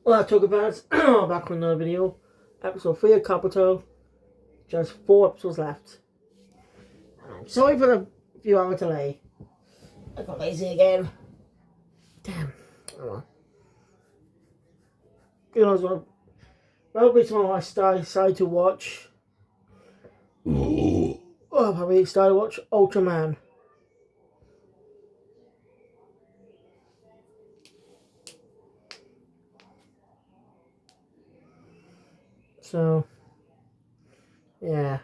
Well, I talk about back on another video. Episode 3 of Kabuto. Just 4 episodes left. I'm sorry for the few hour delay. I got lazy again. Damn. Oh well. You know, so probably tomorrow I decided to watch. Oh, probably started to watch Ultraman. So, yeah.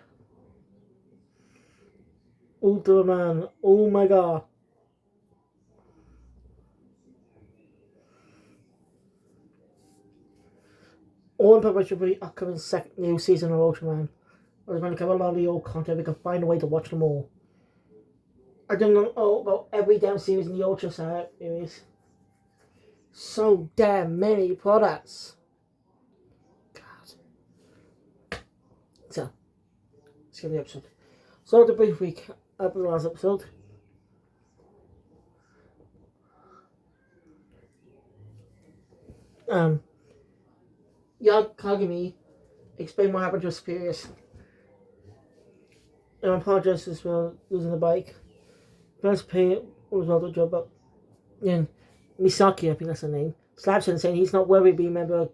Ultraman. Oh my god. All in preparation for the upcoming new season of Ultraman. I was going to cover a lot of the old content. We can find a way to watch them all. I don't know about every damn series in the Ultra series. So damn many products. God. So, let's get the episode. So, the brief recap of the last episode. Kagami explained what happened to his superiors. And I apologize as well losing the bike. First pay was not the job, but then Misaki, I think that's her name, slaps him saying he's not worthy of being member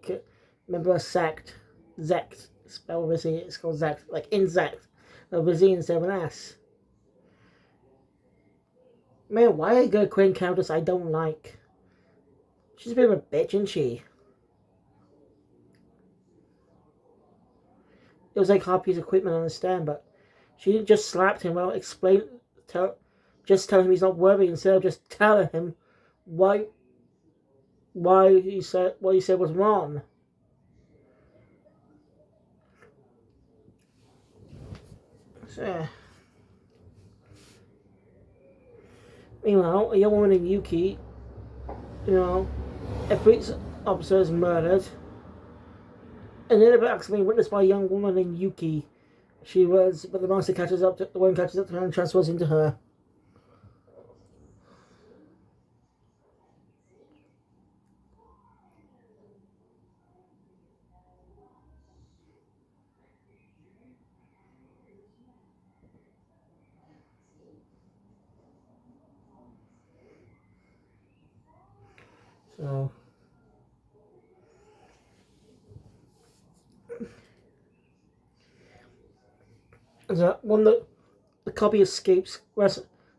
of sect. Zect. Spell with Z, it's called Zect. Like insect. With Z instead of an S. Man, why are you gonna quit Countess I don't like? She's a bit of a bitch, isn't she? It was like half piece of equipment on the stand, but she just slapped him while just telling him he's not worthy instead of just telling him why he said what he said was wrong. So, meanwhile, a young woman named Yuki, a police officer is murdered, and then accidentally witnessed by a young woman named Yuki. But the monster catches up. The one catches up to her and transfers into her. So, when the copy escapes,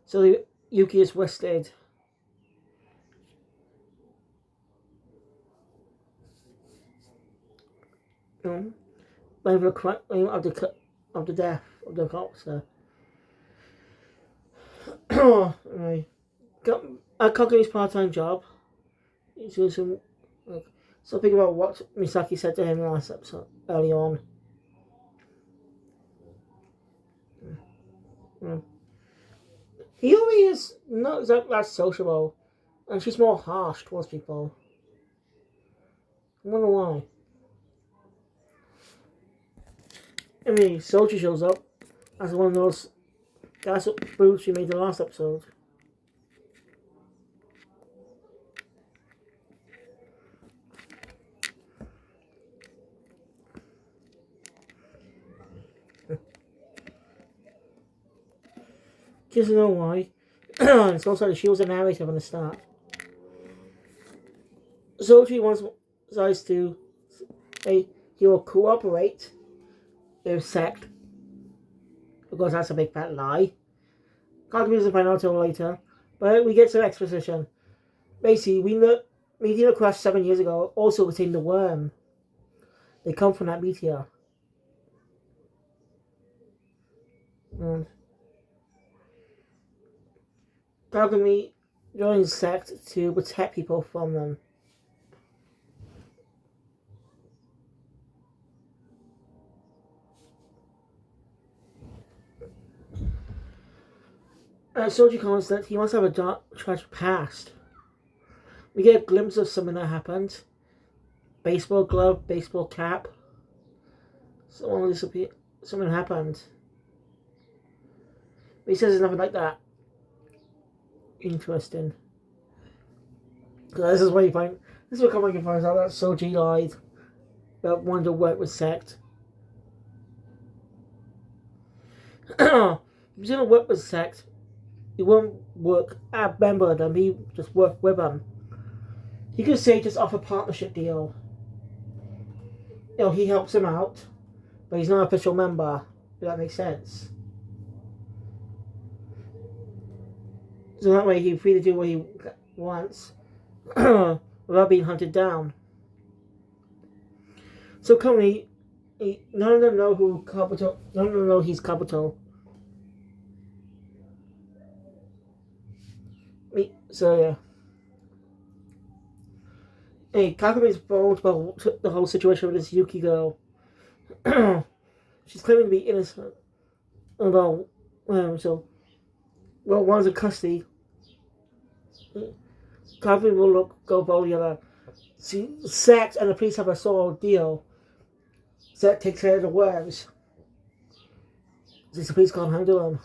so Yuki is arrested. Blame for the crime of the death of the officer. Right. Kakumi's part-time job. He's doing some. So think about what Misaki said to him last episode, early on. Hiyori is not exactly that sociable, and she's more harsh towards people. I wonder why. I mean, Sochi shows up as one of those gas up boots she made the last episode. She doesn't know why. It's also that she was a narrator from the start. Sochi wants Zeiss to say he will cooperate with sect. Because that's a big fat lie. Can't use the find out until later. But we get some exposition. Basically, meteor crashed 7 years ago also contained the worm. They come from that meteor. Kagami joins sect to protect people from them. Soji comments that he must have a dark, tragic past. We get a glimpse of something that happened. Baseball glove, baseball cap. Someone disappeared. Something happened. But he says it's nothing like that. Interesting. So this is This is what Kamen finds out that Soji lied about wanting to work with Sect. If he's gonna work with Sect, he won't work a member of them, he just work with them. He could say just offer a partnership deal. He helps him out, but he's not an official member, if that makes sense. So that way he's free to do what he wants without being hunted down. So currently, none of them know who Kabuto. None of them know he's Kabuto. So yeah. Hey, Kakumi's bold about the whole situation with this Yuki girl. She's claiming to be innocent about one's in custody. Kakumi will go about the other. See, Sect and the police have a sort of deal. Sect takes care of the worms. Since the police can't handle them.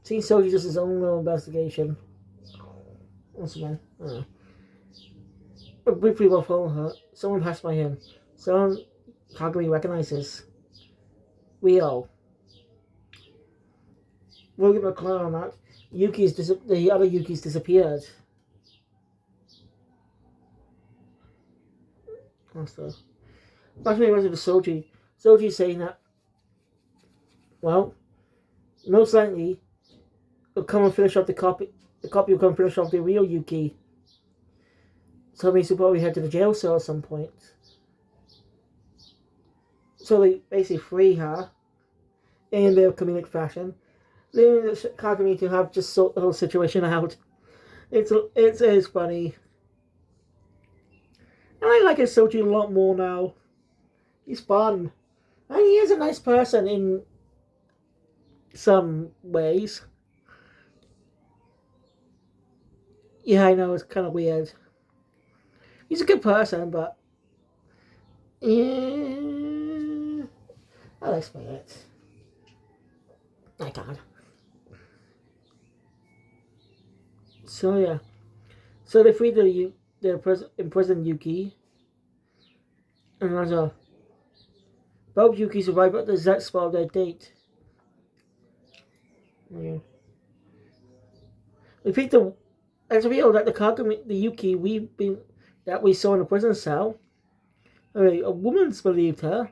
Seeing Soji just his own little investigation. Once again, I don't know. But briefly while following her, someone passed by him. Someone Kagami recognizes. Rio. We'll give a clue on that. The other Yuki's disappeared. Also, back when he went to Soji. Soji's saying that, well, most likely, will come and finish off the copy. The copy will come and finish off the real Yuki. So that means he'll probably head to the jail cell at some point. So they basically free her in their comedic fashion. Leaving Kagami to have just sort the whole situation out. It's funny. And I like his Soji a lot more now. He's fun. And he is a nice person in some ways. Yeah, I know, it's kind of weird. He's a good person, but... yeah, I'll explain it. I can't. So, yeah. So they freed the imprisoned Yuki. And as both Yukis arrive at the exact spot of their date. Yeah. We think it's revealed that the Yuki that we saw in the prison cell, a woman's believed her.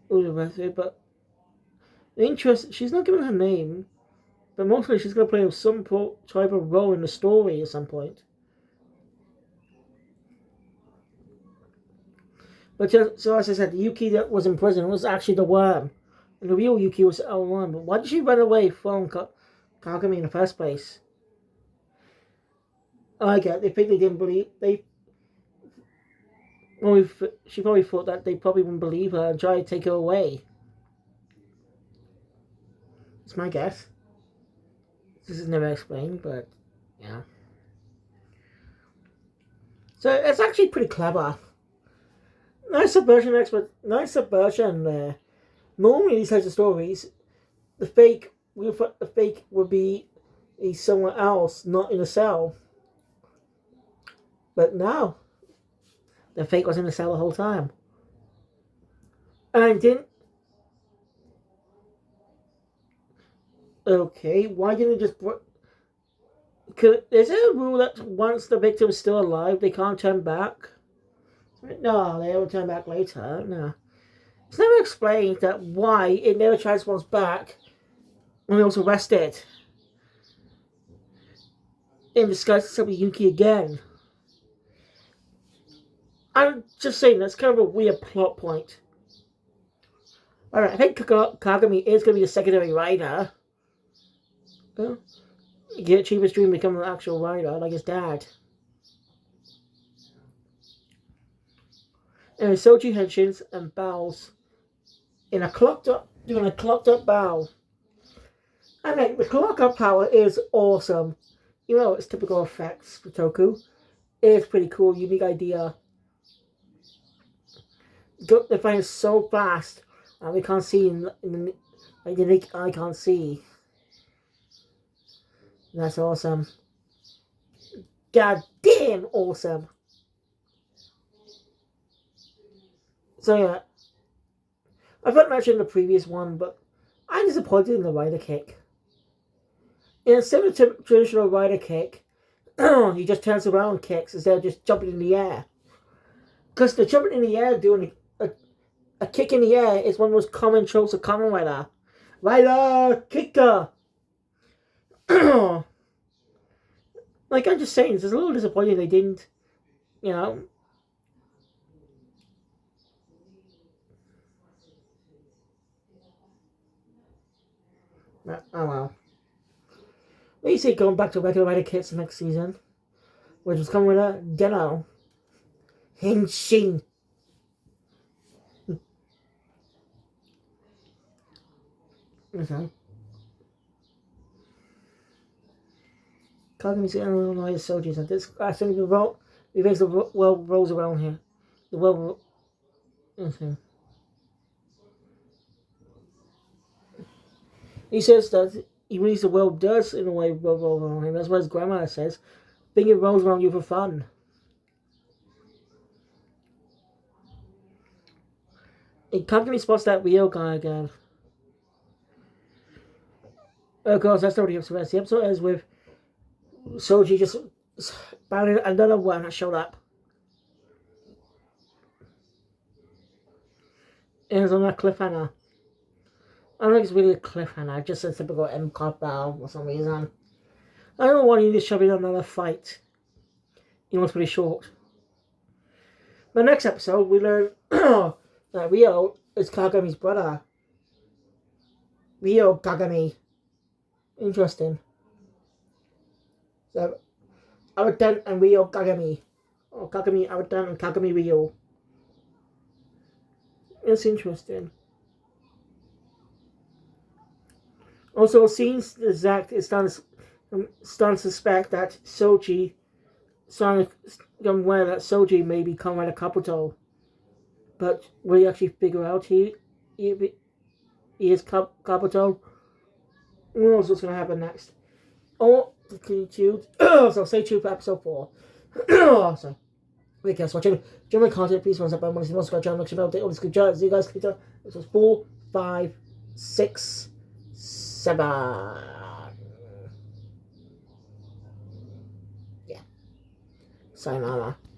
But she's not given her name, but mostly she's going to play some type of role in the story at some point. But so as I said, the Yuki that was in prison was actually the worm, and the real Yuki was the worm. But why did she run away from Kagami in the first place? I get. They think they didn't believe she probably thought that they probably wouldn't believe her and try to take her away. It's my guess. This is never explained, but yeah. So it's actually pretty clever. Nice subversion there. Normally these types of stories, the fake would be somewhere else, not in a cell. But now, the fake was in the cell the whole time. And didn't... Okay, why didn't it just... Is there a rule that once the victim is still alive, they can't turn back? No, they will turn back later. No. It's never explained that why it never transforms back when it was arrested. In disguise to be Yuki again. I'm just saying, that's kind of a weird plot point. Alright, I think Kagami is going to be the secondary rider. Achieve his dream to become an actual rider, like his dad. And Soji henshins and bows doing a clocked up bow. And like, the clock up power is awesome. You know, it's typical effects for Toku. It's pretty cool, unique idea. They find it so fast, and we can't see I can't see. That's awesome. God damn awesome. So yeah, I've not mentioned the previous one, but I'm disappointed in the rider kick. Instead of traditional rider kick, he just turns around and kicks instead of just jumping in the air. Because the jumping in the air doing a kick in the air is one of the most common tropes of Kamen Rider. Rider kicker! Like I'm just saying, it's a little disappointing they didn't, you know. Oh well. We see going back to regular rider kicks next season, which was coming with a Deno. Henshin. Okay. Kagami's Illinois soldiers and this actually we raise the world rolls around here. The world. Okay. He says that he believes the world does in a way roll around him. That's what his grandmother says. Think it rolls around you for fun. Kagami spots that Rio guy again. Of course, that's not the episode. The episode ends with Soji just battling another one that showed up. And it's on that cliffhanger. I don't think it's really a cliffhanger, just a typical M-Cop battle for some reason. I don't know why he needs to shove in another fight. He was pretty short. The next episode, we learn that Rio is Kagami's brother. Rio Kagami. Interesting. So, Aradan and Rio Kagami. Or Kagami Aradan and Kagami Rio. It's interesting. Also, it seems that Zack is starting to suspect that Soji, starting to aware that Soji may become like a Kabuto. But will he actually figure out he is Kabuto? Who knows what's going to happen next? Oh, so stay tuned for episode 4. So, thank you guys for watching. Join my content, please. Once up, I'm going to subscribe channel, make sure you update all this good job. See you guys later. This was 4, 5, 6, 7. Yeah. Sayonara.